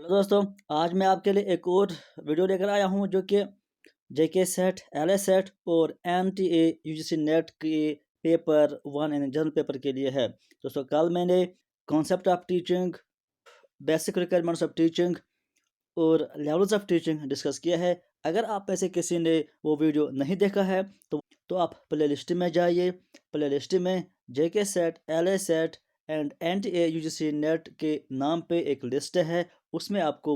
Hello दोस्तों, आज मैं आपके लिए एक और वीडियो लेकर आया हूं जो कि जेके सेट, एल सेट और N T A UGC NET के पेपर वन यानी जनरल पेपर के लिए है। दोस्तों, कल मैंने concept of teaching, basic requirements of teaching और लेवल्स ऑफ टीचिंग डिस्कस किया है। अगर आप में से किसी ने वो वीडियो नहीं देखा है तो आप प्ले लिस्ट में जाइए। प्ले लिस्ट में JK set, L SET and N T A UGC NET के नाम पे एक लिस्ट है, उसमें आपको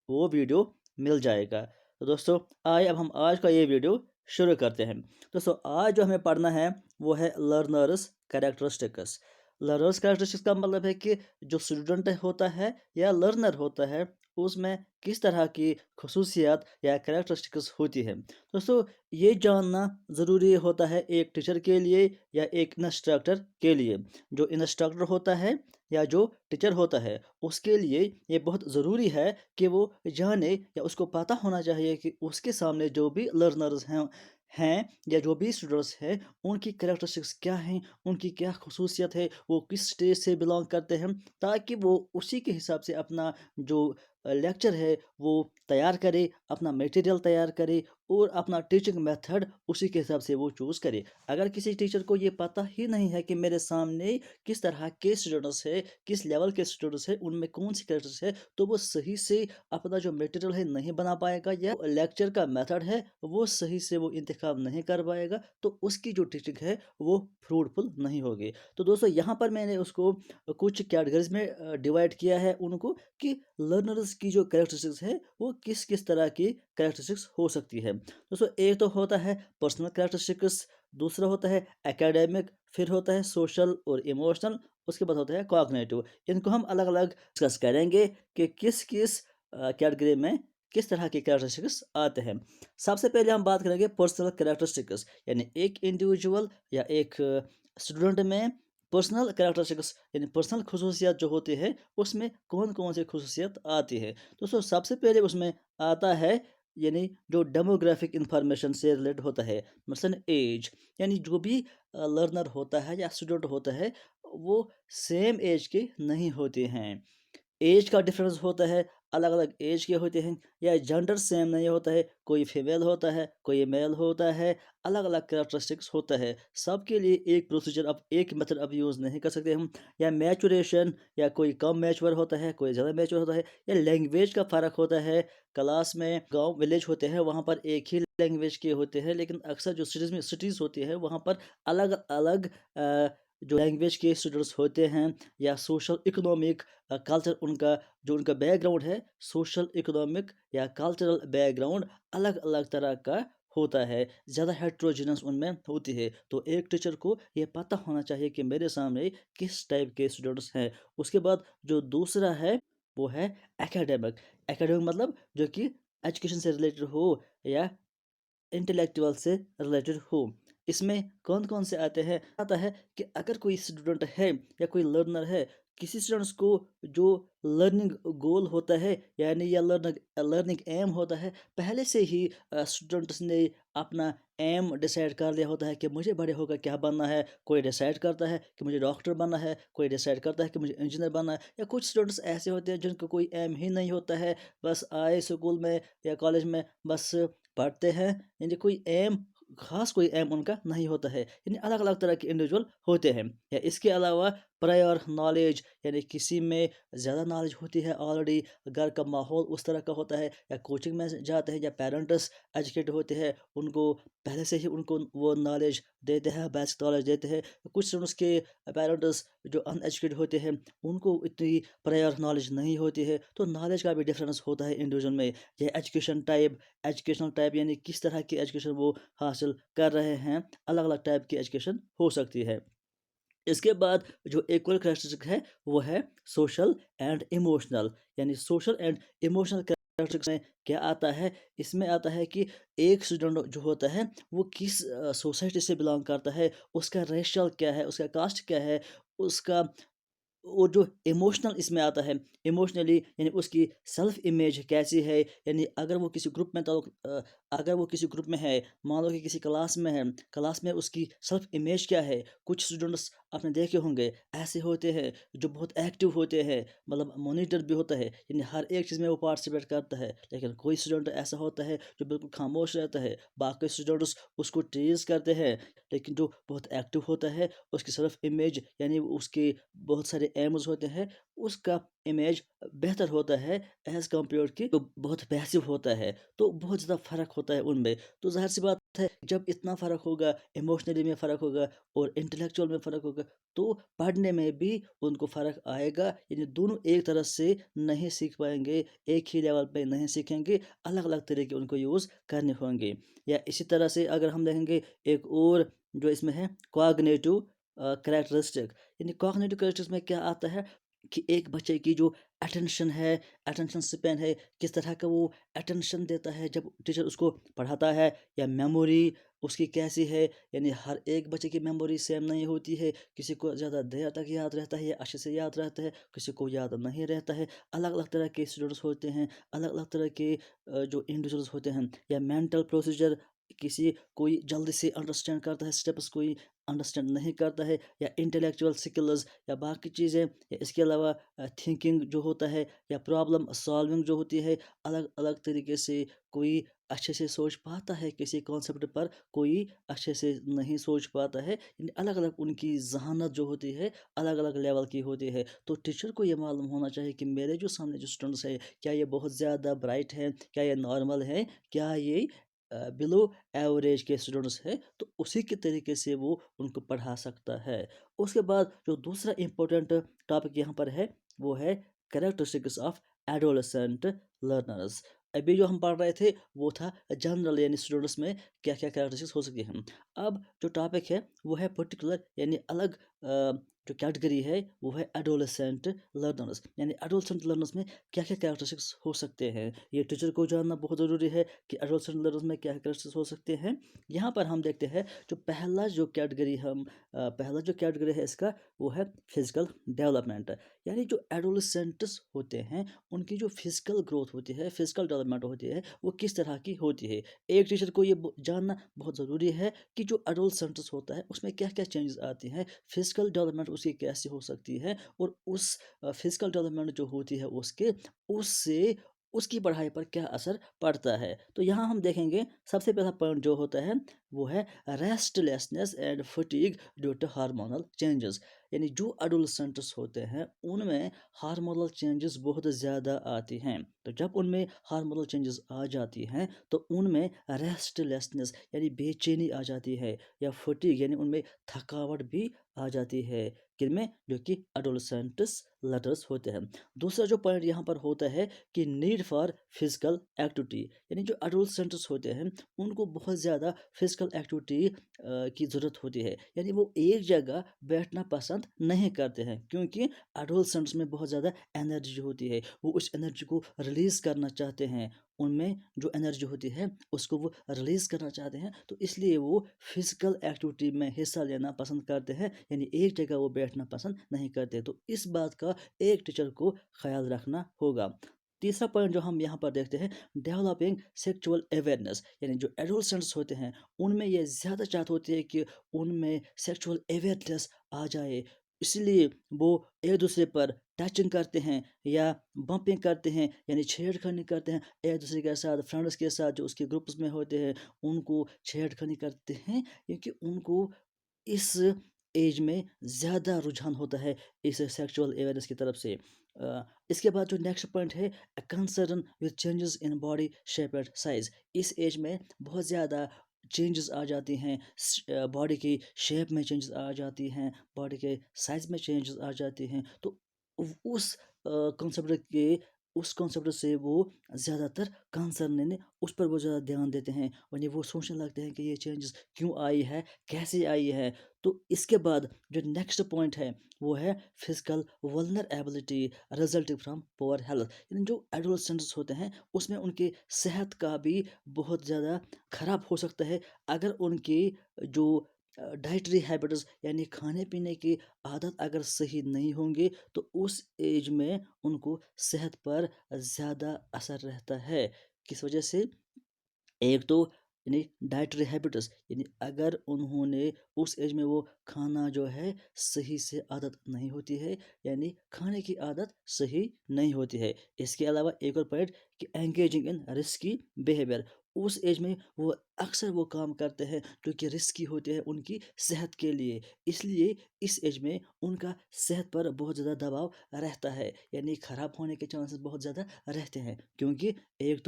वो वीडियो मिल जाएगा। तो दोस्तों, आइए अब हम आज का ये वीडियो शुरू करते हैं। दोस्तों, आज जो हमें पढ़ना है वो है लर्नर्स कैरेक्टरिस्टिक्स। लर्नर्स कैरेक्टरिस्टिक्स का मतलब है कि जो स्टूडेंट होता है या लर्नर होता है उसमें किस तरह की खसूसियात या कैरेक्टरिस्टिक्स होती है। दोस्तों, ये जानना ज़रूरी होता है एक टीचर के लिए या एक इंस्ट्रक्टर के लिए। जो इंस्ट्रक्टर होता है या जो टीचर होता है उसके लिए ये बहुत ज़रूरी है कि वो जाने या उसको पता होना चाहिए कि उसके सामने जो भी लर्नर्स हैं या जो भी स्टूडेंट्स हैं उनकी कैरेक्टरिस्टिक्स क्या हैं, उनकी क्या खसूसियत है, वो किस स्टेज से बिलोंग करते हैं, ताकि वो उसी के हिसाब से अपना जो लेक्चर है वो तैयार करे, अपना मटेरियल तैयार करे और अपना टीचिंग मेथड उसी के हिसाब से वो चूज़ करे। अगर किसी टीचर को ये पता ही नहीं है कि मेरे सामने किस तरह के स्टूडेंट्स है, किस लेवल के स्टूडेंट्स है, उनमें कौन सी कैरेक्टर्स है, तो वो सही से अपना जो मटेरियल है नहीं बना पाएगा या लेक्चर का मेथड है वो सही से वो इंतखाब नहीं कर पाएगा, तो उसकी जो टीचिंग है वो फ्रूटफुल नहीं होगी। तो दोस्तों, यहाँ पर मैंने उसको कुछ कैटेगरीज में डिवाइड किया है उनको कि लर्नर्स की जो कैरेक्टरिस्टिक्स है वो किस किस तरह की कैरेक्टरिस्टिक्स हो सकती है। दोस्तों, एक तो होता है पर्सनल कैरेक्टरिस्टिक्स, दूसरा होता है एकेडमिक, फिर होता है सोशल और इमोशनल, उसके बाद होता है कॉग्निटिव। इनको हम अलग अलग डिस्कस करेंगे कि किस किस कैटेगरी में किस तरह के कैरेक्टरिस्टिक्स आते हैं। सबसे पहले हम बात करेंगे पर्सनल कैरेक्टरिस्टिक्स, यानी एक इंडिविजुअल या एक स्टूडेंट में पर्सनल कैरेक्टरिस्टिक्स यानी पर्सनल खसूसियात जो होती है उसमें कौन कौन सी खसूसियात आती है। दोस्तों, सबसे पहले उसमें आता है यानी जो डेमोग्राफिक इंफॉर्मेशन से रिलेटेड होता है, मसलन एज, यानी जो भी लर्नर होता है या स्टूडेंट होता है वो सेम एज के नहीं होते हैं। एज का डिफरेंस होता है, अलग अलग एज के होते हैं, या जेंडर सेम नहीं होता है, कोई फीमेल होता है कोई मेल होता है, अलग अलग कैरेक्टरिस्टिक्स होता है। सबके लिए एक प्रोसीजर अब एक मेथड अब यूज़ नहीं कर सकते हम। या मैचुरेशन, या कोई कम मैच्योर होता है कोई ज़्यादा मैच्योर होता है, या लैंग्वेज का फ़र्क होता है। क्लास में गांव विलेज होते हैं वहाँ पर एक ही लैंग्वेज के होते हैं, लेकिन अक्सर जो सिटीज़ होती है वहाँ पर अलग अलग जो लैंग्वेज के स्टूडेंट्स होते हैं, या सोशल इकोनॉमिक कल्चर उनका जो उनका बैकग्राउंड है, सोशल इकोनॉमिक या कल्चरल बैकग्राउंड अलग अलग तरह का होता है, ज़्यादा हेट्रोजीनस उनमें होती है। तो एक टीचर को ये पता होना चाहिए कि मेरे सामने किस टाइप के स्टूडेंट्स हैं। उसके बाद जो दूसरा है वो है एकेडमिक। एकेडमिक मतलब जो कि एजुकेशन से रिलेटेड हो या इंटेलेक्चुअल से रिलेटेड हो। इसमें कौन कौन से आते हैं, आता है कि अगर कोई स्टूडेंट है या कोई लर्नर है, किसी स्टूडेंट्स को जो लर्निंग गोल होता है यानी या लर्निंग लर्निंग एम होता है, पहले से ही स्टूडेंट्स ने अपना एम डिसाइड कर लिया होता है कि मुझे बड़े होकर क्या बनना है। कोई डिसाइड करता है कि मुझे डॉक्टर बनना है, कोई डिसाइड करता है कि मुझे इंजीनियर बनना है, या कुछ स्टूडेंट्स ऐसे होते हैं जिनको कोई एम ही नहीं होता है, बस आए स्कूल में या कॉलेज में बस पढ़ते हैं, यानी कोई एम खास कोई एम उनका नहीं होता है। यानी अलग अलग तरह के इंडिविजुअल होते हैं। या इसके अलावा प्रायर नॉलेज, यानी किसी में ज़्यादा नॉलेज होती है ऑलरेडी, घर का माहौल उस तरह का होता है, या कोचिंग में जाते हैं, या पेरेंट्स एजुकेटेड होते हैं, उनको पहले से ही उनको वो नॉलेज देते हैं, बेसिक नॉलेज देते हैं। कुछ स्टूडेंट्स के पेरेंट्स जो अनएजुकेटेड होते हैं उनको इतनी प्रायर नॉलेज नहीं होती है। तो नॉलेज का भी डिफरेंस होता है इंडिविजुअल में। यह एजुकेशनल टाइप यानी किस तरह की एजुकेशन वो हासिल कर रहे हैं, अलग अलग टाइप की एजुकेशन हो सकती है। इसके बाद जो एक और कैरेक्टरिस्टिक है वो है सोशल एंड इमोशनल, यानी सोशल एंड इमोशनल कैरेक्टरिस्टिक्स में क्या आता है, इसमें आता है कि एक स्टूडेंट जो होता है वो किस सोसाइटी से बिलोंग करता है, उसका रेशियल क्या है, उसका कास्ट क्या है, उसका और जो इमोशनल इसमें आता है, इमोशनली यानी उसकी सेल्फ इमेज कैसी है, यानी अगर वो किसी ग्रुप में अगर वो किसी ग्रुप में है, मान लो कि किसी क्लास में है, क्लास में उसकी सेल्फ इमेज क्या है। कुछ स्टूडेंट्स आपने देखे होंगे ऐसे होते हैं जो बहुत एक्टिव होते हैं, मतलब मॉनिटर भी होता है, यानी हर एक चीज़ में वो पार्टिसिपेट करता है। लेकिन कोई स्टूडेंट ऐसा होता है जो बिल्कुल खामोश रहता है, बाकी स्टूडेंट्स उसको टीज करते हैं। लेकिन जो बहुत एक्टिव होता है, उसकी सेल्फ इमेज यानी उसके बहुत सारे एम्स होते हैं, उसका इमेज बेहतर होता है एज़ कम्पेयर कि जो बहुत पैसिव होता है। तो बहुत ज़्यादा फ़र्क होता है उनमें। तो ज़ाहिर सी बात है, जब इतना फ़र्क होगा, इमोशनली में फ़र्क होगा और इंटेलेक्चुअल में फ़र्क होगा, तो पढ़ने में भी उनको फ़र्क आएगा। यानी दोनों एक तरह से नहीं सीख पाएंगे, एक ही लेवल पे नहीं सीखेंगे, अलग अलग तरीके उनको यूज़ करने होंगे। या इसी तरह से अगर हम देखेंगे एक और जो इसमें है कॉग्निटिव करैक्टरिस्टिक, यानी कॉग्निटिव करैक्टरिस्टिक्स में क्या आता है कि एक बच्चे की जो अटेंशन है, अटेंशन स्पैन है, किस तरह का वो अटेंशन देता है जब टीचर उसको पढ़ाता है, या मेमोरी उसकी कैसी है। यानी हर एक बच्चे की मेमोरी सेम नहीं होती है, किसी को ज़्यादा देर तक याद रहता है या अच्छे से याद रहता है, किसी को याद नहीं रहता है। अलग अलग तरह के स्टूडेंट्स होते हैं, अलग अलग तरह के जो इंडिविजुअल्स होते हैं। या मेंटल प्रोसीजर, किसी कोई जल्दी से अंडरस्टैंड करता है स्टेप्स, कोई अंडरस्टैंड नहीं करता है। या इंटेलेक्चुअल स्किल्स या बाकी चीज़ें, या इसके अलावा थिंकिंग जो होता है या प्रॉब्लम सॉल्विंग जो होती है, अलग अलग तरीके से कोई अच्छे से सोच पाता है किसी कॉन्सेप्ट पर, कोई अच्छे से नहीं सोच पाता है। यानी अलग अलग उनकी जहानत जो होती है अलग अलग लेवल की होती है। तो टीचर को ये मालूम होना चाहिए कि मेरे जो सामने जो स्टूडेंट्स है, क्या ये बहुत ज़्यादा ब्राइट हैं, क्या ये नॉर्मल है, क्या ये बिलो एवरेज के स्टूडेंट्स हैं। तो उसी के तरीके से वो उनको पढ़ा सकता है। उसके बाद जो दूसरा इम्पोर्टेंट टॉपिक यहाँ पर है, वो है कैरेक्टरिस्टिक्स ऑफ एडोलसेंट लर्नर्स। अभी जो हम पढ़ रहे थे वो था जनरल, यानी स्टूडेंट्स में क्या क्या कैरेक्टरिस्टिक्स हो सकती हैं। अब जो टॉपिक है वो है पर्टिकुलर, यानी अलग जो कैटेगरी है वो है एडोलसेंट लर्नर्स। यानी एडोलसेंट लर्नर्स में क्या क्या कैरेक्टरिस्टिक्स हो सकते हैं, ये टीचर को जानना बहुत ज़रूरी है कि एडोलसेंट लर्नर्स में क्या कैरेक्टरिस्टिक्स हो सकते हैं। यहाँ पर हम देखते हैं जो पहला जो कैटेगरी है इसका, वो है फिजिकल डेवलपमेंट। यानी जो एडोलसेंट्स होते हैं उनकी जो फिजिकल ग्रोथ होती है, फिजिकल डेवलपमेंट होती है, वो किस तरह की होती है। एक टीचर को ये जानना बहुत ज़रूरी है कि जो एडोलसेंट्स होता है उसमें क्या क्या चेंजेस आती हैं, फिजिकल डेवलपमेंट उसकी कैसी हो सकती है, और उस फिजिकल डेवलपमेंट जो होती है उससे उसकी पढ़ाई पर क्या असर पड़ता है। तो यहाँ हम देखेंगे सबसे पहला पॉइंट जो होता है वो है restlessness and fatigue due to hormonal changes. यानी जो एडोलसेंट्स होते हैं उनमें हार्मोनल चेंजेस बहुत ज़्यादा आती हैं। तो जब उनमें हार्मोनल चेंजेस आ जाती हैं तो उनमें रेस्टलेसनेस यानी बेचैनी आ जाती है, या फटीग यानी उनमें थकावट भी आ जाती है। किनमें? जो कि एडोलसेंट्स लर्नर्स होते हैं। दूसरा जो पॉइंट यहाँ पर होता है कि नीड फॉर फिजिकल एक्टिविटी। यानी जो एडोलसेंट्स होते हैं उनको बहुत ज़्यादा फिजिकल एक्टिविटी की ज़रूरत होती है। यानी वो एक जगह बैठना पसंद नहीं करते हैं, क्योंकि एडोलसेंट्स में बहुत ज़्यादा एनर्जी होती है, वो उस एनर्जी को रिलीज़ करना चाहते हैं। उनमें जो एनर्जी होती है उसको वो रिलीज़ करना चाहते हैं, तो इसलिए वो फिजिकल एक्टिविटी में हिस्सा लेना पसंद करते हैं, यानी एक जगह वो बैठना पसंद नहीं करते। तो इस बात का एक टीचर को ख्याल रखना होगा। तीसरा पॉइंट जो हम यहाँ पर देखते हैं, डेवलपिंग सेक्सुअल अवेयरनेस। यानी जो एडोलसेंट्स होते हैं उनमें ये ज़्यादा चाहत होती है कि उनमें सेक्सुअल अवेयरनेस आ जाए, इसलिए वो एक दूसरे पर टचिंग करते हैं या बम्पिंग करते हैं, यानी छेड़खानी करते हैं एक दूसरे के साथ, फ्रेंड्स के साथ जो उसके ग्रुप्स में होते हैं उनको छेड़खानी करते हैं, क्योंकि उनको इस एज में ज़्यादा रुझान होता है इस सेक्सुअल अवेयरनेस की तरफ से। इसके बाद जो नेक्स्ट पॉइंट है, concern with changes in body shape and size. इस एज में बहुत ज़्यादा चेंजेस आ जाती हैं, बॉडी की शेप में चेंजेस आ जाती हैं, बॉडी के साइज में चेंजेस आ जाती हैं। तो उस कॉन्सेप्ट के उस कॉन्सेप्ट से वो ज़्यादातर कंसर्न यानी उस पर वो ज़्यादा ध्यान देते हैं, और ये वो सोचने लगते हैं कि ये चेंजेस क्यों आई है, कैसे आई है। तो इसके बाद जो नेक्स्ट पॉइंट है वो है physical vulnerability resulting from poor health. यानी जो एडोलसेंट्स होते हैं उसमें उनकी सेहत का भी बहुत ज़्यादा खराब हो सकता है, अगर उनकी जो ڈائٹری ہیبٹس یعنی کھانے پینے کی عادت اگر صحیح نہیں ہوں گے تو اس ایج میں ان کو صحت پر زیادہ اثر رہتا ہے. کس وجہ سے؟ ایک تو یعنی ڈائٹری ہیبٹس، یعنی اگر انہوں نے اس ایج میں وہ کھانا جو ہے صحیح سے عادت نہیں ہوتی ہے، یعنی کھانے کی عادت صحیح نہیں ہوتی ہے. اس کے علاوہ ایک اور پوائنٹ کہ انگیجنگ ان رسکی بیہیویئر، اس ایج میں وہ اکثر وہ کام کرتے ہیں جو کہ رسکی ہوتے ہیں ان کی صحت کے لیے. اس لیے اس ایج میں ان کا صحت پر بہت زیادہ دباؤ رہتا ہے، یعنی خراب ہونے کے چانسز بہت زیادہ رہتے ہیں. کیونکہ ایک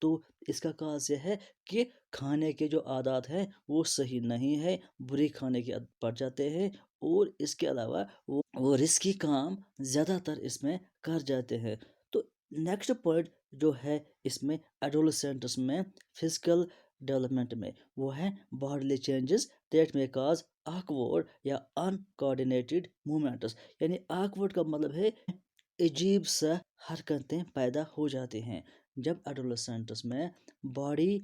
تو اس کا کاز یہ ہے کہ کھانے کے جو عادات ہیں وہ صحیح نہیں ہے، بری کھانے کی عادت پڑ جاتے ہیں، اور اس کے علاوہ وہ رسکی کام زیادہ تر اس میں کر جاتے ہیں. تو نیکسٹ پوائنٹ جو ہے اس میں ایڈولسنٹس میں فزیکل ڈیولپمنٹ میں، وہ ہے باڈلی چینجز دیٹ میں کاز آکورڈ یا ان کوآرڈینیٹڈ موومنٹس. یعنی آکورڈ کا مطلب ہے عجیب سا حرکتیں پیدا ہو جاتی ہیں. جب ایڈولسنٹس میں باڈی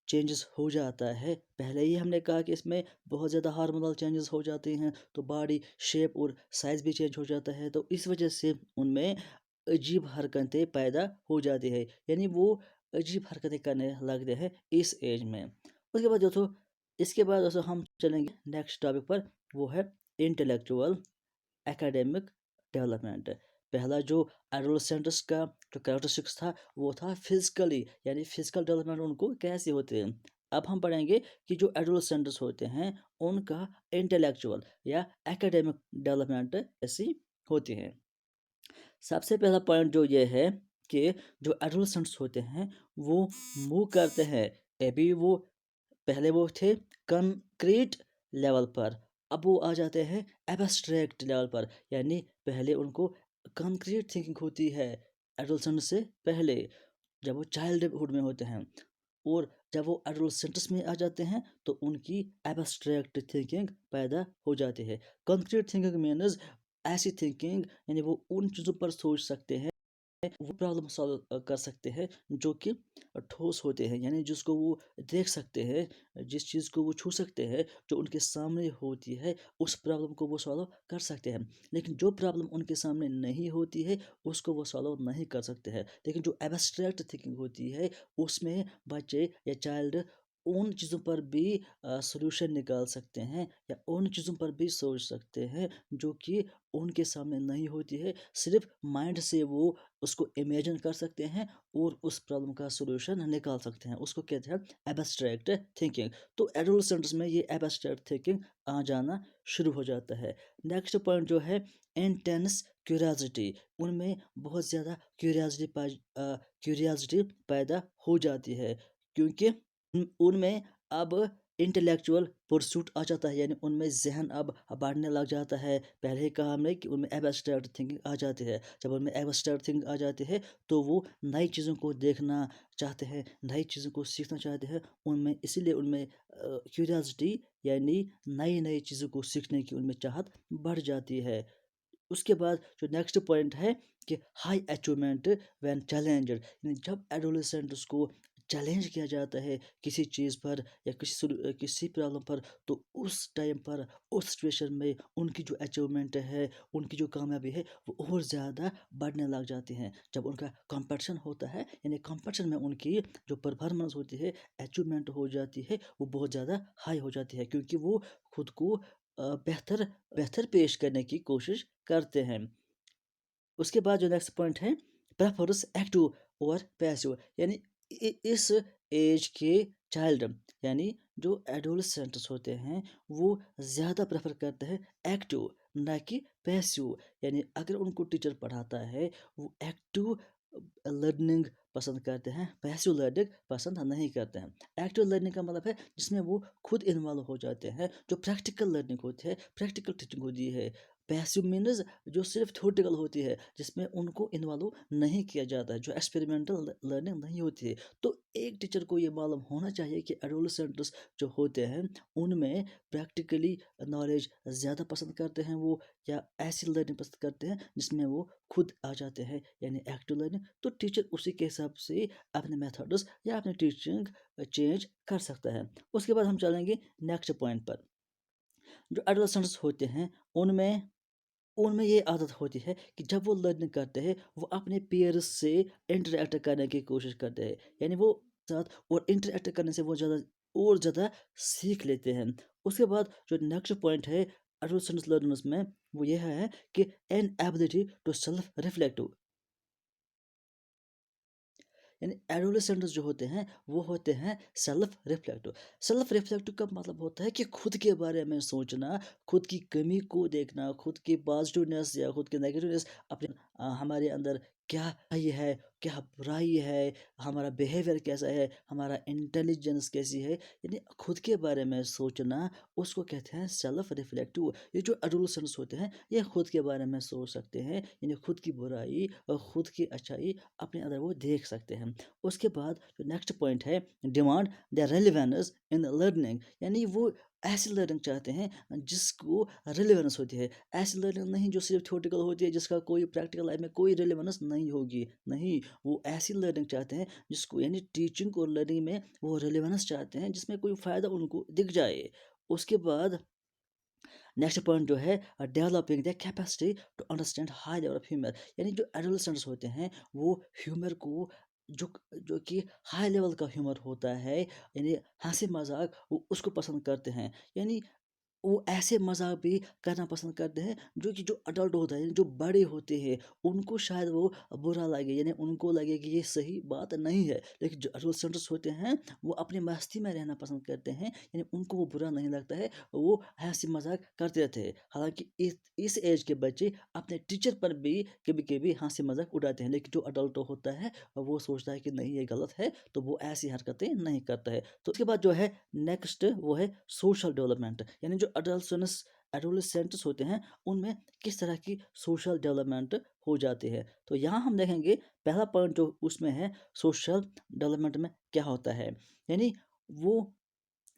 چینجز ہو جاتا ہے، پہلے ہی ہم نے کہا کہ اس میں بہت زیادہ ہارمونل چینجز ہو جاتے ہیں، تو باڈی شیپ اور سائز بھی چینج ہو جاتا ہے، تو اس وجہ سے ان میں عجیب حرکتیں پیدا ہو جاتی ہے، یعنی وہ عجیب حرکتیں کرنے لگتے ہیں اس ایج میں. اس کے بعد ہم چلیں گے نیکسٹ ٹاپک پر، وہ ہے انٹلیکچوئل ایکیڈیمک ڈیولپمنٹ. پہلا جو ایڈولسنٹس کا جو کریکٹرسٹکس تھا وہ تھا فزیکلی، یعنی فزیکل ڈیولپمنٹ ان کو کیسے ہوتے ہیں. اب ہم پڑھیں گے کہ جو ایڈولسنٹس ہوتے ہیں ان کا انٹلیکچوئل یا ایکیڈیمک ڈیولپمنٹ ایسی ہوتی ہیں. سب سے پہلا پوائنٹ جو یہ ہے کہ جو ایڈولسنٹس ہوتے ہیں وہ موو کرتے ہیں. ابھی وہ پہلے وہ تھے کنکریٹ لیول پر، اب وہ آ جاتے ہیں ایبسٹریکٹ لیول پر. یعنی پہلے ان کو کنکریٹ تھنکنگ ہوتی ہے ایڈولسنٹ سے پہلے، جب وہ چائلڈ ہوڈ میں ہوتے ہیں، اور جب وہ ایڈولسنٹس میں آ جاتے ہیں تو ان کی ایبسٹریکٹ تھنکنگ پیدا ہو جاتی ہے. کنکریٹ تھنکنگ مینز ایسی تھنکنگ، یعنی وہ ان چیزوں پر سوچ سکتے ہیں، وہ پرابلم سالو کر سکتے ہیں جو کہ ٹھوس ہوتے ہیں، یعنی جس کو وہ دیکھ سکتے ہیں، جس چیز کو وہ چھو سکتے ہیں، جو ان کے سامنے ہوتی ہے اس پرابلم کو وہ سالو کر سکتے ہیں. لیکن جو پرابلم ان کے سامنے نہیں ہوتی ہے اس کو وہ سالو نہیں کر سکتے ہیں. لیکن جو ایبسٹریکٹ تھنکنگ ہوتی ہے اس میں بچے یا چائلڈ ان چیزوں پر بھی سلوشن نکال سکتے ہیں، یا ان چیزوں پر بھی سوچ سکتے ہیں جو کہ ان کے سامنے نہیں ہوتی ہے. صرف مائنڈ سے وہ اس کو امیجن کر سکتے ہیں اور اس پرابلم کا سلوشن نکال سکتے ہیں. اس کو کہتے ہیں ایبسٹریکٹ تھنکنگ. تو ایڈولسنٹس میں یہ ایبسٹریکٹ تھنکنگ آ جانا شروع ہو جاتا ہے. نیکسٹ پوائنٹ جو ہے انٹینس کیوریاسٹی، ان میں بہت زیادہ کیوریاسٹی پیدا ہو جاتی ہے، کیونکہ ان میں اب انٹلیکچوئل پرسوٹ آ جاتا ہے، یعنی ان میں ذہن اب بڑھنے لگ جاتا ہے. پہلے ہی کہا ہم نے کہ ان میں ایبسٹریکٹ تھنکنگ آ جاتی ہے. جب ان میں ایبسٹریکٹ تھنکنگ آ جاتی ہے تو وہ نئی چیزوں کو دیکھنا چاہتے ہیں، نئی چیزوں کو سیکھنا چاہتے ہیں. اسی لیے ان میں کیوریاسٹی یعنی نئی چیزوں کو سیکھنے کی ان میں چاہت بڑھ جاتی ہے. اس کے بعد جو نیکسٹ پوائنٹ ہے کہ ہائی اچیومنٹ وین چیلنجڈ، یعنی جب ایڈولسنٹس کو چیلنج کیا جاتا ہے کسی چیز پر یا کسی پرابلم پر، تو اس ٹائم پر اس سچویشن میں ان کی جو اچیومنٹ ہے، ان کی جو کامیابی ہے وہ اور زیادہ بڑھنے لگ جاتی ہیں. جب ان کا کمپٹیشن ہوتا ہے، یعنی کمپٹیشن میں ان کی جو پرفارمنس ہوتی ہے، اچیومنٹ ہو جاتی ہے، وہ بہت زیادہ ہائی ہو جاتی ہے، کیونکہ وہ خود کو بہتر پیش کرنے کی کوشش کرتے ہیں. اس کے بعد جو نیکسٹ پوائنٹ ہے پریفرس ایکٹیو اور پیسیو، یعنی اس ایج کے چائلڈ یعنی جو ایڈولسنٹس ہوتے ہیں وہ زیادہ پریفر کرتے ہیں ایکٹیو نہ کہ پیسیو. یعنی اگر ان کو ٹیچر پڑھاتا ہے وہ ایکٹیو لرننگ پسند کرتے ہیں، پیسیو لرننگ پسند نہیں کرتے ہیں. ایکٹیو لرننگ کا مطلب ہے جس میں وہ خود انوالو ہو جاتے ہیں. جو پریکٹیکل لرننگ ہوتی ہے، پریکٹیکل ٹیچنگ ہوتی ہے، पैसिव मीन्स जो सिर्फ थ्योरेटिकल होती है, जिसमें उनको इन्वॉल्व नहीं किया जाता है, जो एक्सपेरिमेंटल लर्निंग नहीं होती है। तो एक टीचर को ये मालूम होना चाहिए कि एडोलसेंट्स जो होते हैं उनमें प्रैक्टिकली नॉलेज ज़्यादा पसंद करते हैं वो, या ऐसी लर्निंग पसंद करते हैं जिसमें वो खुद आ जाते हैं, यानी एक्टिव लर्निंग। तो टीचर उसी के हिसाब से अपने मेथड्स या अपनी टीचिंग चेंज कर सकता है। उसके बाद हम चलेंगे नेक्स्ट पॉइंट पर। जो एडोलसेंट्स होते हैं उनमें उनमें ये आदत होती है कि जब वो लर्निंग करते हैं वो अपने पेयर्स से इंटरेक्ट करने की कोशिश करते हैं, यानी वो साथ और इंटरेक्ट करने से वो ज़्यादा और ज़्यादा सीख लेते हैं। उसके बाद जो नेक्स्ट पॉइंट है एडोलसेंट्स लर्नर्स में, वो ये है कि an ability to self reflective, यानी एडोलेसेंट्स जो होते हैं वो होते हैं सेल्फ रिफ्लेक्टिव। सेल्फ रिफ्लेक्टिव का मतलब होता है कि खुद के बारे में सोचना, खुद की कमी को देखना, खुद की पॉजिटिवनेस या खुद की नेगेटिवनेस, अपने हमारे अंदर क्या ये है, क्या बुराई है, हमारा बिहेवियर कैसा है, हमारा इंटेलिजेंस कैसी है, यानी खुद के बारे में सोचना, उसको कहते हैं सेल्फ रिफ्लेक्टिव। ये जो एडोलेसेंट्स होते हैं ये खुद के बारे में सोच सकते हैं, यानी खुद की बुराई और खुद की अच्छाई अपने अंदर वो देख सकते हैं। उसके बाद जो नेक्स्ट पॉइंट है demand the relevance in learning, यानी वो ऐसी लर्निंग चाहते हैं जिसको रिलेवेंस होती है। ऐसी लर्निंग नहीं जो सिर्फ थ्योरेटिकल होती है, जिसका कोई प्रैक्टिकल लाइफ में कोई रिलेवेंस नहीं होगी, नहीं, वो ऐसी लर्निंग चाहते हैं जिसको, यानी टीचिंग और लर्निंग में वो रिलेवेंस चाहते हैं जिसमें कोई फ़ायदा उनको दिख जाए। उसके बाद नेक्स्ट पॉइंट जो है developing the capacity to understand high level of humour, यानी जो एडोलसेंट्स होते हैं वो ह्यूमर को, जो जो कि हाई लेवल का ह्यूमर होता है, यानी हंसी मजाक, वो उसको पसंद करते हैं। यानी वो ऐसे मज़ाक भी करना पसंद करते हैं जो कि जो अडल्ट होता है, जो बड़े होते हैं, उनको शायद वो बुरा लगे, यानी उनको लगे कि ये सही बात नहीं है। लेकिन जो एडोलसेंट्स होते हैं वो अपनी मस्ती में रहना पसंद करते हैं, यानी उनको वो बुरा नहीं लगता है, वो हंसी मजाक करते रहते हैं। हालांकि इस एज के बच्चे अपने टीचर पर भी कभी कभी हंसी मजाक उड़ाते हैं, लेकिन जो अडल्ट होता है वो सोचता है कि नहीं ये गलत है, तो वो ऐसी हरकतें नहीं करता है। तो उसके बाद जो है नेक्स्ट वो है सोशल डेवलपमेंट, यानी जो एडोलसेंट्स होते हैं उनमें किस तरह की सोशल डेवलपमेंट हो जाती है। तो यहाँ हम देखेंगे पहला पॉइंट जो उसमें है सोशल डेवलपमेंट में क्या होता है, यानी वो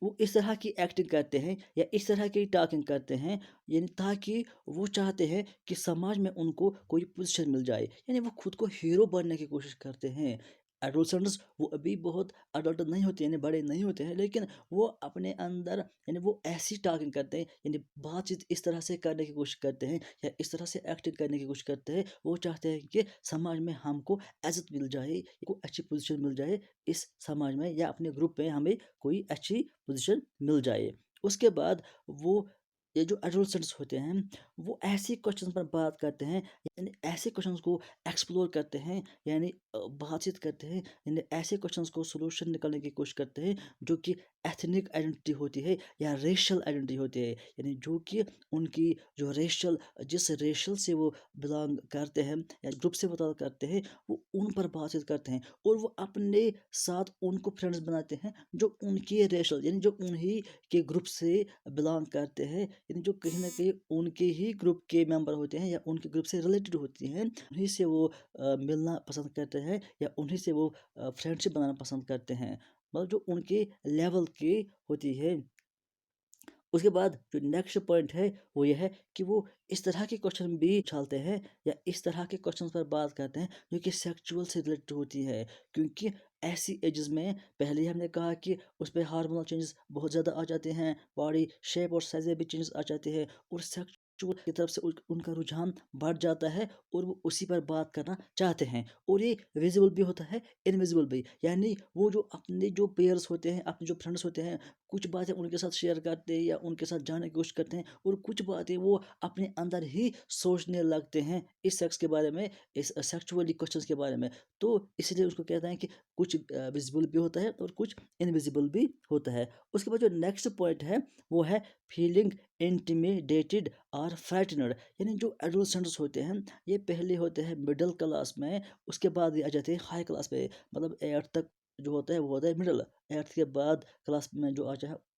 वो इस तरह की एक्टिंग करते हैं या इस तरह की टॉकिंग करते हैं, यानी ताकि वो चाहते हैं कि समाज में उनको कोई पोजीशन मिल जाए, यानी वो खुद को हीरो बनने की कोशिश करते हैं। एडोलसेंट्स वो अभी बहुत अडल्ट नहीं होते, यानी बड़े नहीं होते हैं, लेकिन वो अपने अंदर, यानी वो ऐसी टॉकिंग करते हैं, यानी बातचीत इस तरह से करने की कोशिश करते हैं या इस तरह से एक्टिंग करने की कोशिश करते हैं, वो चाहते हैं कि समाज में हमको इज्जत मिल जाए, को अच्छी पोजीशन मिल जाए इस समाज में, या अपने ग्रुप में हमें कोई अच्छी पोजीशन मिल जाए। उसके बाद वो, ये जो एडोलसेंट्स होते हैं वो ऐसे क्वेश्चंस पर बात करते हैं, यानी ऐसे क्वेश्चंस को एक्सप्लोर करते हैं, यानी बातचीत करते हैं, यानी ऐसे क्वेश्चंस को सोल्यूशन निकालने की कोशिश करते हैं जो कि एथनिक आइडेंटिटी होती है या रेशियल आइडेंटिटी होती है, यानी जो कि उनकी जो रेशियल, जिस रेशियल से वो बिलोंग करते हैं या ग्रुप से बिलोंग करते हैं, वो उन पर बातचीत करते हैं, और वो अपने साथ उनको फ्रेंड्स बनाते हैं जो उनकी रेशियल, यानी जो उन्हीं के ग्रुप से बिलोंग करते हैं, यानी जो कहीं ना कहीं उनके ही ग्रुप के मेंबर होते हैं या उनके ग्रुप से रिलेटेड होती हैं, उन्हीं से वो मिलना पसंद करते हैं या उन्हीं से वो फ्रेंडशिप बनाना पसंद करते हैं, मतलब जो उनके लेवल की होती है। उसके बाद जो नेक्स्ट पॉइंट है वो ये है कि वो इस तरह के क्वेश्चन भी उछालते हैं या इस तरह के क्वेश्चन पर बात करते हैं जो कि सेक्चुअल से रिलेटेड होती है, क्योंकि ऐसी एजेस में पहले ही हमने कहा कि उस पर हार्मोनल चेंजेस बहुत ज़्यादा आ जाते हैं, बॉडी शेप और साइज में भी चेंजेस आ जाते हैं, और सेक्चुअल की तरफ से उनका रुझान बढ़ जाता है और वो उसी पर बात करना चाहते हैं, और ये विजिबल भी होता है, इनविजिबल भी, यानी वो जो अपने जो पेयर्स होते हैं, अपने जो फ्रेंड्स होते हैं, कुछ बातें उनके साथ शेयर करते हैं या उनके साथ जाने की कोशिश करते हैं, और कुछ बातें वो अपने अंदर ही सोचने लगते हैं इस सेक्स के बारे में, इस सेक्सुअली क्वेश्चंस के बारे में। तो इसलिए उसको कहते हैं कि कुछ विजिबल भी होता है और कुछ इनविजिबल भी होता है। उसके बाद जो नेक्स्ट पॉइंट है वो है फीलिंग इंटिमिडेटेड और फ्राइटनड, यानी जो एडोलसेंट्स होते हैं ये पहले होते हैं मिडिल क्लास में, उसके बाद ये आ जाते हैं हाई क्लास पे, मतलब 8 तक जो होता है वो होता है मिडल। 8th के बाद क्लास में जो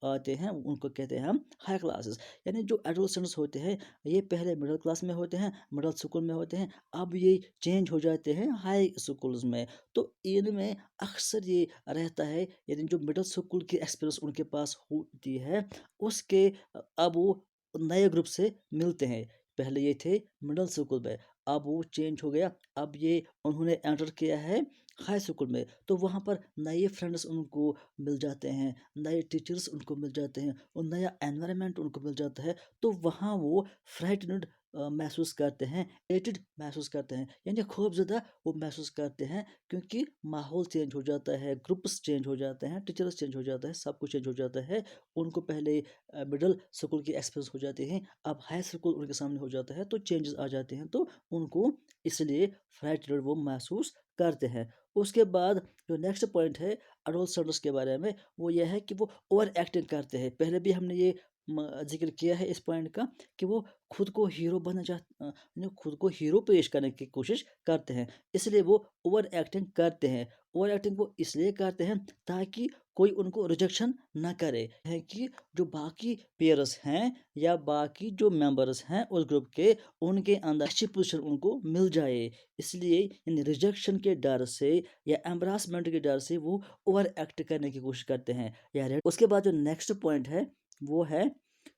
आते हैं उनको कहते हैं हम हाई क्लासेस। यानी जो एडोलसेंट्स होते हैं ये पहले मिडिल क्लास में होते हैं, मिडिल स्कूल में होते हैं, अब ये चेंज हो जाते हैं हाई स्कूल्स में। तो इनमें अक्सर ये रहता है, यानी जो मिडिल स्कूल की एक्सपीरियंस उनके पास होती है उसके अब वो नए ग्रुप से मिलते हैं। पहले ये थे मिडिल स्कूल में, अब वो चेंज हो गया, अब ये उन्होंने एंटर किया है हाई स्कूल में। तो वहाँ पर नए फ्रेंड्स उनको मिल जाते हैं, नए टीचर्स उनको मिल जाते हैं और नया एनवायरनमेंट उनको मिल जाता है। तो वहाँ वो फ्राइटनड महसूस करते हैं, एटेड महसूस करते हैं, यानी खूब ज़्यादा वो महसूस करते हैं, क्योंकि माहौल चेंज हो जाता है, ग्रुप्स चेंज हो जाते हैं, टीचर्स चेंज हो जाता है, सब कुछ चेंज हो जाता है। उनको पहले मिडल स्कूल की एक्सपीरियंस हो जाती है, अब हाई स्कूल उनके सामने हो जाता है, तो चेंजेस आ जाते हैं, तो उनको इसलिए फ्राइटनड वो महसूस करते हैं। उसके बाद जो नेक्स्ट पॉइंट है एडोलसेंट्स के बारे में, वो यह है कि वो ओवर एक्टिंग करते हैं। पहले भी हमने ये जिक्र किया है इस पॉइंट का कि वो खुद को हीरो बनना खुद को हीरो पेश करने की कोशिश करते हैं, इसलिए वो ओवर एक्टिंग करते हैं। ओवर एक्टिंग वो इसलिए करते हैं ताकि कोई उनको रिजेक्शन ना करे, है कि जो बाकी पेयर्स हैं या बाकी जो मेंबर्स हैं उस ग्रुप के, उनके अंदर अच्छी पोजीशन उनको मिल जाए। इसलिए इन रिजेक्शन के डर से या एम्बरासमेंट के डर से वो ओवर एक्ट करने की कोशिश करते हैं। उसके बाद जो नेक्स्ट पॉइंट है वो है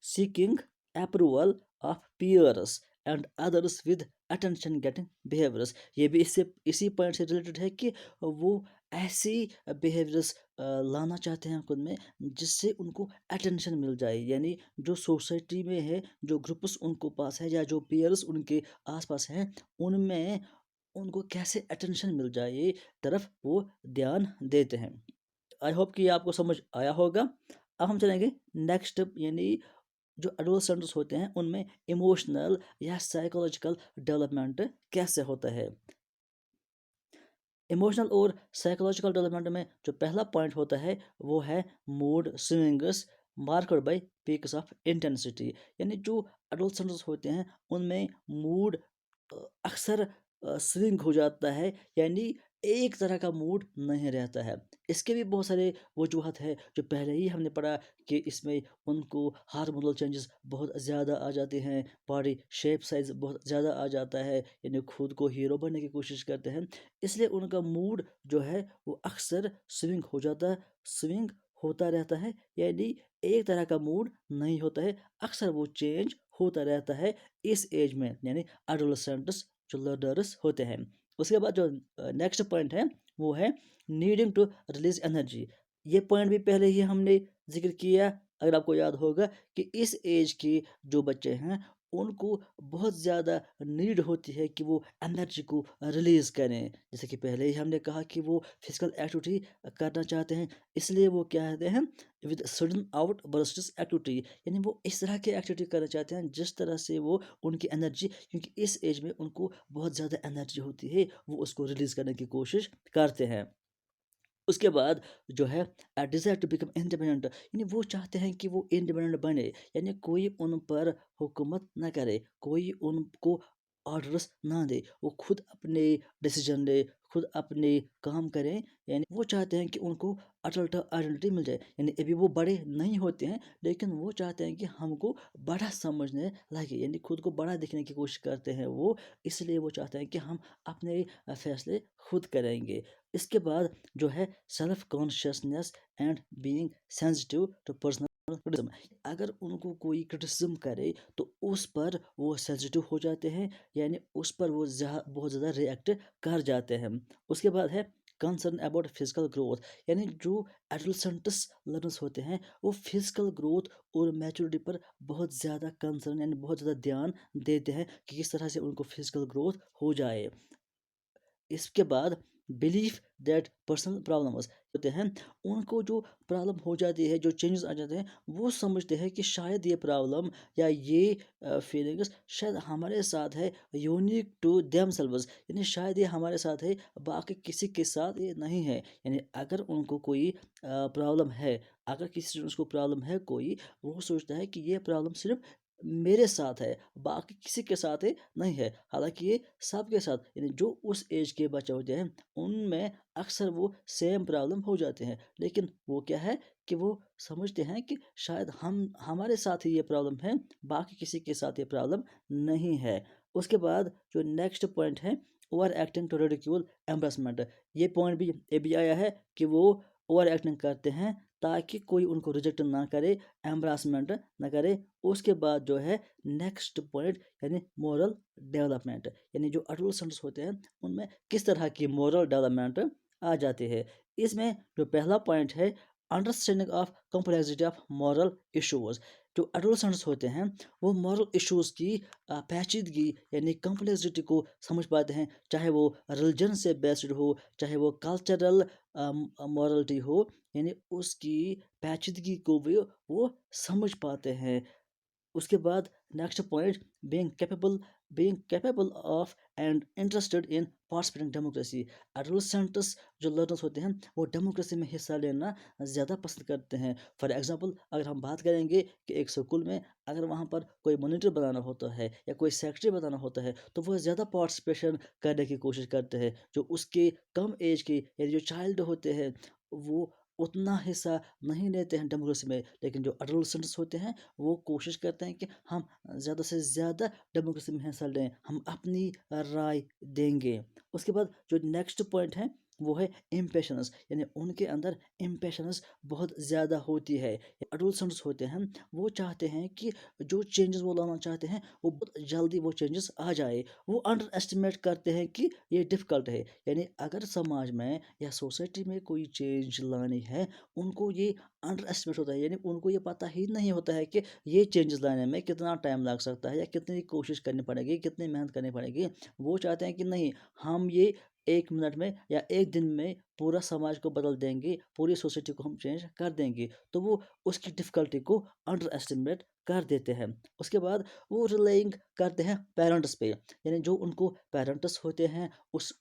seeking approval of peers and others with attention getting behaviours. ये भी इससे इसी पॉइंट से रिलेटेड है कि वो ऐसी बिहेवियर्स लाना चाहते हैं खुद में जिससे उनको अटेंशन मिल जाए, यानी जो सोसाइटी में है, जो ग्रुप्स उनको पास है या जो पीयर्स उनके आसपास हैं, उनमें उनको कैसे अटेंशन मिल जाए तरफ वो ध्यान देते हैं। आई होप कि आपको समझ आया होगा। अब हम चलेंगे नेक्स्ट, यानी जो एडोलसेंट्स होते हैं उनमें इमोशनल या साइकोलॉजिकल डेवलपमेंट कैसे होता है। इमोशनल और साइकोलॉजिकल डेवलपमेंट में जो पहला पॉइंट होता है वो है mood swings marked by peaks of intensity. यानी जो एडोलसेंट्स होते हैं उनमें मूड अक्सर स्विंग हो जाता है, यानी एक तरह का मूड नहीं रहता है। इसके भी बहुत सारे वजूहत है जो पहले ही हमने पढ़ा कि इसमें उनको हार्मोनल चेंजेस बहुत ज़्यादा आ जाते हैं, बॉडी शेप साइज बहुत ज़्यादा आ जाता है, यानी खुद को हीरो बनने की कोशिश करते हैं, इसलिए उनका मूड जो है वो अक्सर स्विंग हो जाता है, स्विंग होता रहता है, यानी एक तरह का मूड नहीं होता है, अक्सर वो चेंज होता रहता है इस एज में, यानी एडोलसेंट्स जो लर्नर्स होते हैं। उसके बाद जो नेक्स्ट पॉइंट है वो है नीडिंग टू रिलीज एनर्जी। ये पॉइंट भी पहले ही हमने जिक्र किया, अगर आपको याद होगा कि इस एज के जो बच्चे हैं उनको बहुत ज़्यादा नीड होती है कि वो एनर्जी को रिलीज़ करें। जैसे कि पहले ही हमने कहा कि वो फिजिकल एक्टिविटी करना चाहते हैं, इसलिए वो क्या कहते हैं with sudden out bursts activity, यानी वो इस तरह की एक्टिविटी करना चाहते हैं जिस तरह से वो उनकी एनर्जी, क्योंकि इस एज में उनको बहुत ज़्यादा एनर्जी होती है, वो उसको रिलीज़ करने की कोशिश करते हैं। उसके बाद जो है डिज़ायर टू बिकम इंडिपेंडेंट, यानी वो चाहते हैं कि वो इंडिपेंडेंट बने, यानी कोई उन पर हुकूमत ना करे, कोई उनको ऑर्डर्स ना दे, वो खुद अपने डिसीजन ले, खुद अपने काम करें। यानी वो चाहते हैं कि उनको अटल आइडेंटिटी मिल जाए, यानी अभी वो बड़े नहीं होते हैं लेकिन वो चाहते हैं कि हमको बड़ा समझने लगे, यानी खुद को बड़ा दिखने की कोशिश करते हैं वो, इसलिए वो चाहते हैं कि हम अपने फैसले खुद करेंगे। इसके बाद जो है self consciousness and being sensitive to personal criticism, अगर उनको कोई क्रिटिसिज्म करे तो उस पर वो सेंसिटिव हो जाते हैं, यानी उस पर वो बहुत ज़्यादा रिएक्ट कर जाते हैं। उसके बाद है कंसर्न अबाउट फिजिकल ग्रोथ, यानी जो एडोलसेंट्स लर्नर्स होते हैं वो फिजिकल ग्रोथ और मैच्योरिटी पर बहुत ज़्यादा कंसर्न, यानी बहुत ज़्यादा ध्यान देते हैं कि किस तरह से उनको फिजिकल ग्रोथ हो जाए। इसके बाद बिलीफ दैट पर्सनल प्रॉब्लम्स होते हैं, उनको जो प्रॉब्लम हो जाती है, जो चेंजेस आ जाते हैं, वो समझते हैं कि शायद ये प्रॉब्लम या ये फीलिंग्स शायद हमारे साथ है, यूनिक टू देमसेल्व्स, यानी शायद ये हमारे साथ है, बाकी किसी के साथ ये नहीं है। यानी अगर उनको कोई प्रॉब्लम है, अगर किसी स्टूडेंट्स को प्रॉब्लम है कोई, वो सोचता है कि ये प्रॉब्लम सिर्फ میرے ساتھ ہے، باقی کسی کے ساتھ نہیں ہے۔ حالانکہ یہ سب کے ساتھ، یعنی جو اس ایج کے بچے ہوتے ہیں ان میں اکثر وہ سیم پرابلم ہو جاتے ہیں، لیکن وہ کیا ہے کہ وہ سمجھتے ہیں کہ شاید ہمارے ساتھ ہی یہ پرابلم ہے، باقی کسی کے ساتھ یہ پرابلم نہیں ہے۔ اس کے بعد جو نیکسٹ پوائنٹ ہے، اوور ایکٹنگ ٹو ریڈیکیول ایمبرسمنٹ، یہ پوائنٹ بھی یہ بھی آیا ہے کہ وہ اوور ایکٹنگ کرتے ہیں تاکہ کوئی ان کو ریجیکٹ نہ کرے، ایمبراسمنٹ نہ کرے۔ اس کے بعد جو ہے نیکسٹ پوائنٹ یعنی مورل ڈیولپمنٹ، یعنی جو اڈولسنٹس ہوتے ہیں ان میں کس طرح کی مورل ڈیولپمنٹ آ جاتی ہے۔ اس میں جو پہلا پوائنٹ ہے، understanding of complexity of moral issues, جو اڈولسنٹس ہوتے ہیں وہ مورل ایشوز کی پیچیدگی یعنی کمپلیکسٹی کو سمجھ پاتے ہیں، چاہے وہ ریلیجن سے بیسڈ ہو، چاہے وہ کلچرل مورلٹی ہو، یعنی اس کی پیچیدگی کو بھی وہ سمجھ پاتے ہیں۔ اس کے بعد next point, being capable of and interested in participating democracy, adolescents جو لرنرس ہوتے ہیں وہ ڈیموکریسی میں حصہ لینا زیادہ پسند کرتے ہیں۔ فار ایگزامپل اگر ہم بات کریں گے کہ ایک اسکول میں اگر وہاں پر کوئی مانیٹر بنانا ہوتا ہے یا کوئی سیکرٹری بنانا ہوتا ہے تو وہ زیادہ پارٹیسپیشن کرنے کی کوشش کرتے ہیں۔ جو اس کے کم ایج کے یعنی جو چائلڈ ہوتے ہیں وہ اتنا حصہ نہیں لیتے ہیں ڈیموکریسی میں، لیکن جو اڈولسنٹس ہوتے ہیں وہ کوشش کرتے ہیں کہ ہم زیادہ سے زیادہ ڈیموکریسی میں حصہ لیں، ہم اپنی رائے دیں گے۔ اس کے بعد جو نیکسٹ پوائنٹ ہے وہ ہے امپیشنس، یعنی ان کے اندر امپیشنس بہت زیادہ ہوتی ہے۔ اڈولسنٹس ہوتے ہیں وہ چاہتے ہیں کہ جو چینجز وہ لانا چاہتے ہیں وہ بہت جلدی وہ چینجز آ جائے۔ وہ انڈر ایسٹیمیٹ کرتے ہیں کہ یہ ڈفیکلٹ ہے، یعنی اگر سماج میں یا سوسائٹی میں کوئی چینج لانی ہے ان کو یہ انڈر ایسٹیمیٹ ہوتا ہے، یعنی ان کو یہ پتہ ہی نہیں ہوتا ہے کہ یہ چینجز لانے میں کتنا ٹائم لگ سکتا ہے یا کتنی کوشش کرنی پڑے گی، کتنی محنت کرنی پڑے گی۔ وہ چاہتے ہیں کہ نہیں، ہم یہ 1 منٹ میں یا 1 دن میں پورا سماج کو بدل دیں گے، پوری سوسائٹی کو ہم چینج کر دیں گے، تو وہ اس کی ڈفیکلٹی کو انڈر ایسٹیمیٹ کر دیتے ہیں۔ اس کے بعد وہ ریلائنگ کرتے ہیں پیرنٹس پہ، یعنی جو ان کو پیرنٹس ہوتے ہیں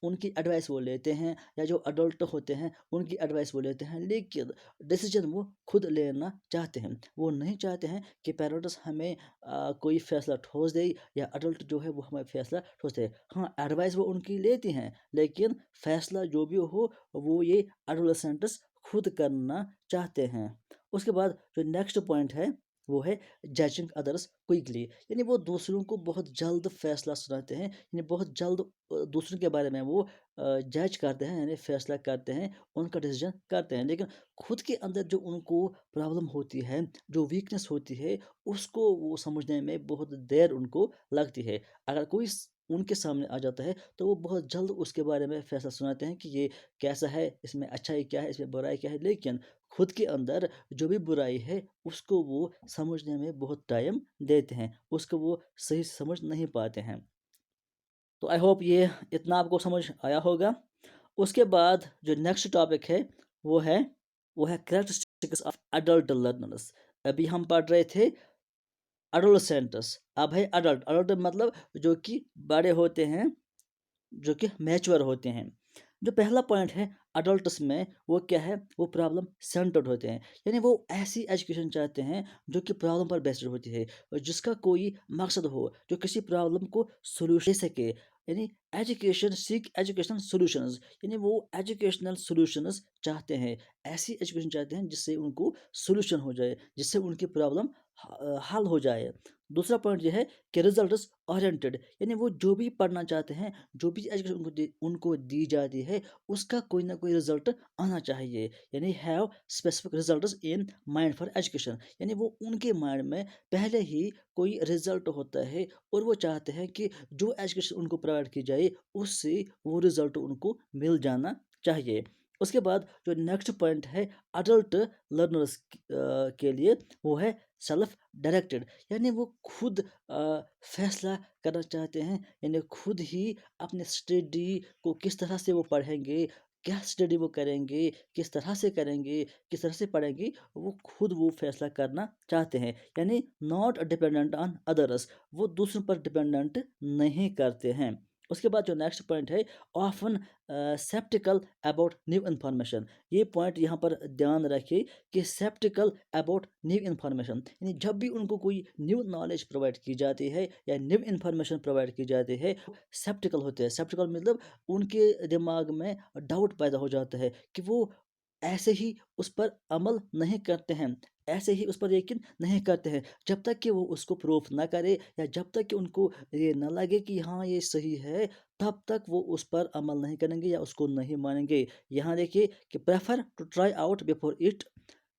ان کی ایڈوائس وہ لیتے ہیں، یا جو اڈلٹ ہوتے ہیں ان کی ایڈوائس وہ لیتے ہیں، لیکن ڈیسیجن وہ خود لینا چاہتے ہیں۔ وہ نہیں چاہتے ہیں کہ پیرنٹس ہمیں کوئی فیصلہ ٹھوس دے یا اڈلٹ جو ہے وہ ہمیں فیصلہ ٹھوس دے۔ ہاں، ایڈوائس وہ ان کی لیتی ہیں لیکن فیصلہ جو بھی ہو وہ یہ ایڈولسنٹس خود کرنا چاہتے ہیں۔ اس کے بعد جو نیکسٹ پوائنٹ ہے وہ ہے ججنگ ادرس کوئکلی، یعنی وہ دوسروں کو بہت جلد فیصلہ سناتے ہیں، یعنی بہت جلد دوسروں کے بارے میں وہ جج کرتے ہیں، یعنی فیصلہ کرتے ہیں، ان کا ڈیسیجن کرتے ہیں، لیکن خود کے اندر جو ان کو پرابلم ہوتی ہے، جو ویکنس ہوتی ہے، اس کو وہ سمجھنے میں بہت دیر ان کو لگتی ہے۔ اگر کوئی ان کے سامنے آ جاتا ہے تو وہ بہت جلد اس کے بارے میں فیصلہ سناتے ہیں کہ یہ کیسا ہے، اس میں اچھائی کیا ہے، اس میں برائی کیا ہے، لیکن خود کے اندر جو بھی برائی ہے اس کو وہ سمجھنے میں بہت ٹائم دیتے ہیں، اس کو وہ صحیح سے سمجھ نہیں پاتے ہیں۔ تو آئی ہوپ یہ اتنا آپ کو سمجھ آیا ہوگا۔ اس کے بعد جو نیکسٹ ٹاپک ہے وہ ہے کریکٹرسٹکس آف ایڈلٹ لرنرس۔ ابھی ہم پڑھ رہے تھے ایڈولسنٹس، اب ہے ایڈلٹ مطلب جو کہ بڑے ہوتے ہیں، جو کہ میچور ہوتے ہیں۔ جو پہلا پوائنٹ ہے اڈلٹس میں وہ کیا ہے، وہ پرابلم سینٹرڈ ہوتے ہیں، یعنی وہ ایسی ایجوکیشن چاہتے ہیں جو کہ پرابلم پر بیسڈ ہوتی ہے، جس کا کوئی مقصد ہو، جو کسی پرابلم کو سولوشن دے سکے، یعنی ایجوکیشنل سولوشنز، یعنی وہ ایجوکیشنل سولوشنز چاہتے ہیں، ایسی ایجوکیشن چاہتے ہیں جس سے ان کو سولوشن ہو جائے، جس سے ان کی پرابلم حل ہو جائے۔ دوسرا پوائنٹ یہ ہے کہ ریزلٹس اورینٹڈ، یعنی وہ جو بھی پڑھنا چاہتے ہیں، جو بھی ایجوکیشن ان کو دی جاتی ہے اس کا کوئی نہ کوئی رزلٹ آنا چاہیے، یعنی have specific results in mind for education, یعنی وہ ان کے مائنڈ میں پہلے ہی کوئی رزلٹ ہوتا ہے اور وہ چاہتے ہیں کہ جو ایجوکیشن ان کو پرووائڈ کی جائے اس سے وہ رزلٹ ان کو مل جانا چاہیے۔ اس کے بعد جو نیکسٹ پوائنٹ ہے اڈلٹ لرنرس کے لیے وہ ہے سیلف ڈائریکٹڈ، یعنی وہ خود فیصلہ کرنا چاہتے ہیں، یعنی خود ہی اپنے اسٹڈی کو کس طرح سے وہ پڑھیں گے، کیا اسٹڈی وہ کریں گے، کس طرح سے کریں گے، کس طرح سے پڑھیں گے، وہ خود وہ فیصلہ کرنا چاہتے ہیں، یعنی ناٹ ڈپینڈنٹ آن ادرس، وہ دوسروں پر ڈپینڈنٹ نہیں کرتے ہیں۔ اس کے بعد جو نیکسٹ پوائنٹ ہے آفن سیپٹیکل اباؤٹ نیو انفارمیشن. یہ پوائنٹ یہاں پر دھیان رکھیے کہ سیپٹیکل اباؤٹ نیو انفارمیشن، یعنی جب بھی ان کو کوئی نیو نالج پرووائڈ کی جاتی ہے یا نیو انفارمیشن پرووائڈ کی جاتی ہے، سیپٹیکل ہوتے ہیں. سیپٹیکل مطلب ان کے دماغ میں ڈاؤٹ پیدا ہو جاتا ہے کہ وہ ایسے ہی اس پر عمل نہیں کرتے ہیں، ایسے ہی اس پر یقین نہیں کرتے ہیں جب تک کہ وہ اس کو پروف نہ کرے یا جب تک کہ ان کو یہ نہ لگے کہ ہاں یہ صحیح ہے، تب تک وہ اس پر عمل نہیں کریں گے یا اس کو نہیں مانیں گے. یہاں دیکھیے کہ prefer to try out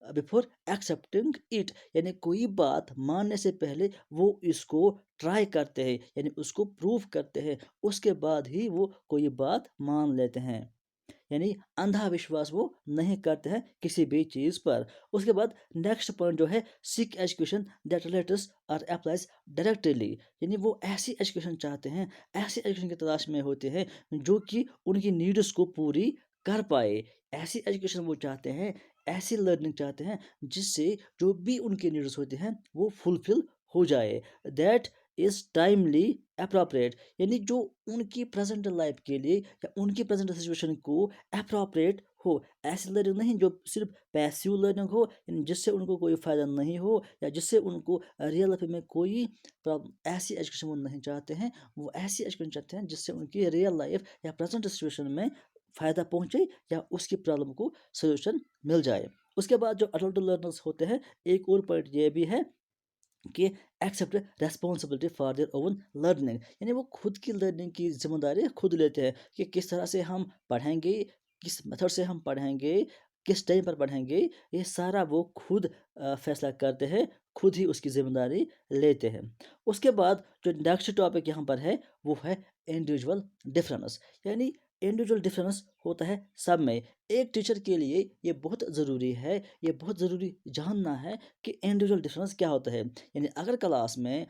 before accepting it, یعنی کوئی بات ماننے سے پہلے وہ اس کو ٹرائی کرتے ہیں، یعنی اس کو پروف کرتے ہیں، اس کے بعد ہی وہ کوئی بات مان لیتے ہیں. یعنی اندھا وشواس وہ نہیں کرتے ہیں کسی بھی چیز پر. اس کے بعد نیکسٹ پوائنٹ جو ہے سیک ایجوکیشن دیٹ ریلیٹس اور اپلائز ڈائریکٹلی، یعنی وہ ایسی ایجوکیشن چاہتے ہیں، ایسی ایجوکیشن کی تلاش میں ہوتے ہیں جو کہ ان کی نیڈس کو پوری کر پائے. ایسی ایجوکیشن وہ چاہتے ہیں، ایسی لرننگ چاہتے ہیں جس سے جو بھی ان کے نیڈس ہوتے ہیں وہ فلفل ہو جائے. دیٹ از ٹائملی اپروپریٹ، یعنی جو ان کی پریزنٹ لائف کے لیے یا ان کی پریزنٹ سچویشن کو اپروپریٹ ہو. ایسی لرننگ نہیں جو صرف پیسیو لرننگ ہو، یعنی جس سے ان کو کوئی فائدہ نہیں ہو یا جس سے ان کو ریئل لائف میں کوئی ایسی ایجوکیشن وہ نہیں چاہتے ہیں. وہ ایسی ایجوکیشن چاہتے ہیں جس سے ان کی ریئل لائف یا پریزنٹ سچویشن میں فائدہ پہنچے یا اس کی پرابلم کو سلوشن مل جائے. اس کے بعد جو اڈلٹ لرنرز ہوتے ہیں، ایک اور پوائنٹ یہ بھی ہے کہ accept responsibility for their own learning, یعنی وہ خود کی لرننگ کی ذمہ داری خود لیتے ہیں کہ کس طرح سے ہم پڑھیں گے، کس میتھڈ سے ہم پڑھیں گے، کس ٹائم پر پڑھیں گے. یہ سارا وہ خود فیصلہ کرتے ہیں، خود ہی اس کی ذمہ داری لیتے ہیں. اس کے بعد جو نیکسٹ ٹاپک یہاں پر ہے وہ ہے انڈیویجول ڈفرینس، یعنی انڈیویجول ڈفرینس ہوتا ہے سب میں. ایک ٹیچر کے لیے یہ بہت ضروری ہے، یہ بہت ضروری جاننا ہے کہ انڈیویجول ڈفرینس کیا ہوتا ہے. یعنی اگر کلاس میں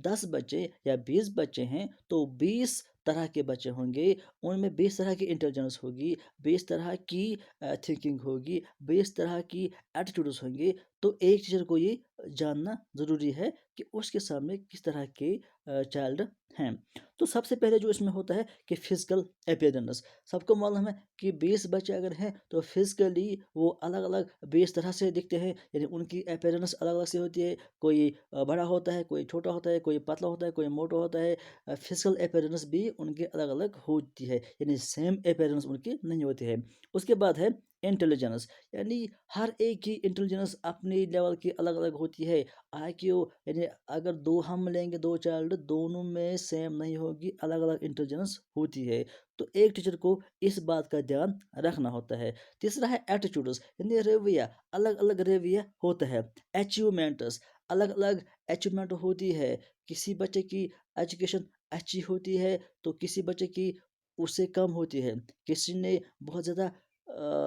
10 بچے یا 20 بچے ہیں تو 20 طرح کے بچے ہوں گے، ان میں 20 طرح کی انٹیلیجنس ہوگی، 20 طرح کی تھنکنگ ہوگی، 20 طرح کی ایٹیٹیوڈز ہوں گے. تو ایک ٹیچر کو یہ جاننا ضروری ہے کہ اس کے سامنے کس طرح کے چائلڈ ہیں. تو سب سے پہلے جو اس میں ہوتا ہے کہ فزیکل اپیئرنس. سب کو معلوم ہے کہ 20 بچے اگر ہیں تو فزیکلی وہ الگ الگ 20 طرح سے دکھتے ہیں، یعنی ان کی اپیئرنس الگ الگ سے ہوتی ہے. کوئی بڑا ہوتا ہے، کوئی چھوٹا ہوتا ہے، کوئی پتلا ہوتا ہے، کوئی موٹا ہوتا ہے. فزیکل اپیئرنس بھی ان کے الگ الگ ہوتی ہے، یعنی سیم اپیئرنس ان کی نہیں ہوتی ہے. اس کے بعد ہے انٹیلیجنس، یعنی ہر ایک کی انٹیلیجنس اپنی لیول کی الگ الگ ہوتی ہے. آئی کیو، یعنی اگر ہم لیں گے 2 چائلڈ، دونوں میں سیم نہیں ہوگی، الگ الگ انٹیلیجنس ہوتی ہے. تو ایک ٹیچر کو اس بات کا دھیان رکھنا ہوتا ہے. تیسرا ہے ایٹیٹیوڈز، یعنی رویہ، الگ الگ رویہ ہوتا ہے. اچیومنٹس، الگ الگ اچیومنٹ ہوتی ہے. کسی بچے کی ایجوکیشن اچھی ہوتی ہے تو کسی بچے کی اس سے کم ہوتی ہے. کسی نے بہت زیادہ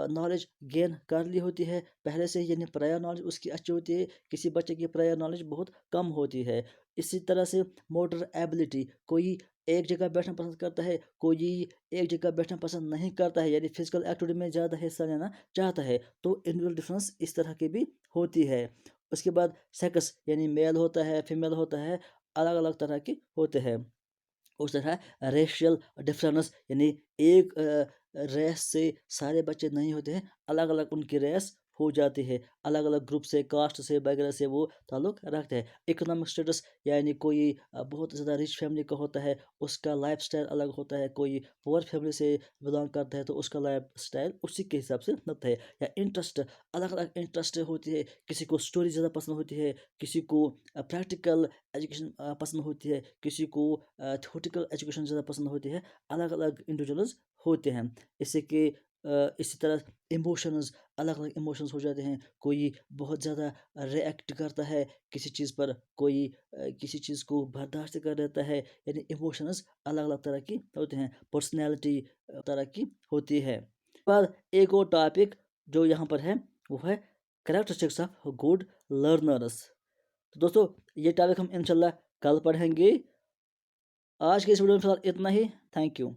نالج گین کر لی ہوتی ہے پہلے سے، یعنی پرائر نالج اس کی اچھی ہوتی ہے، کسی بچے کی پرائر نالج بہت کم ہوتی ہے. اسی طرح سے موٹر ایبلٹی، کوئی ایک جگہ بیٹھنا پسند کرتا ہے، کوئی ایک جگہ بیٹھنا پسند نہیں کرتا ہے، یعنی فزیکل ایکٹیویٹی میں زیادہ حصہ لینا چاہتا ہے. تو انڈیویجول ڈفرینس اس طرح کی بھی ہوتی ہے. اس کے بعد سیکس، یعنی میل ہوتا ہے، فیمیل ہوتا ہے، الگ الگ طرح کے ہوتے ہیں. اس طرح ریشیل ڈفرینس، یعنی ایک ریس سے سارے بچے نہیں ہوتے ہیں، الگ الگ ان کی ریس ہو جاتی ہے، الگ الگ گروپ سے، کاسٹ سے وغیرہ سے وہ تعلق رکھتے ہیں. اکنامک سٹیٹس، یعنی کوئی بہت زیادہ رچ فیملی کا ہوتا ہے، اس کا لائف سٹائل الگ ہوتا ہے. کوئی پور فیملی سے بلانگ کرتا ہے تو اس کا لائف سٹائل اسی کے حساب سے ہوتا ہے. یا انٹرسٹ، الگ الگ انٹرسٹ ہوتی ہے. کسی کو اسٹوری زیادہ پسند ہوتی ہے، کسی کو پریکٹیکل ایجوکیشن پسند ہوتی ہے، کسی کو تھیوریٹیکل ایجوکیشن زیادہ پسند ہوتی ہے. الگ الگ انڈیویجولز ہوتے ہیں. اس سے کہ اسی طرح ایموشنز، الگ الگ ایموشنز ہو جاتے ہیں. کوئی بہت زیادہ ری ایکٹ کرتا ہے کسی چیز پر، کوئی کسی چیز کو برداشت کر لیتا ہے. یعنی ایموشنز الگ الگ طرح کی ہوتے ہیں. پرسنالٹی طرح کی ہوتی ہے. بعد ایک اور ٹاپک جو یہاں پر ہے وہ ہے کریکٹرسٹکس آف گڈ لرنرز. تو دوستو یہ ٹاپک ہم انشاءاللہ کل پڑھیں گے. آج کے اس ویڈیو میں فی الحال اتنا ہی. Thank you.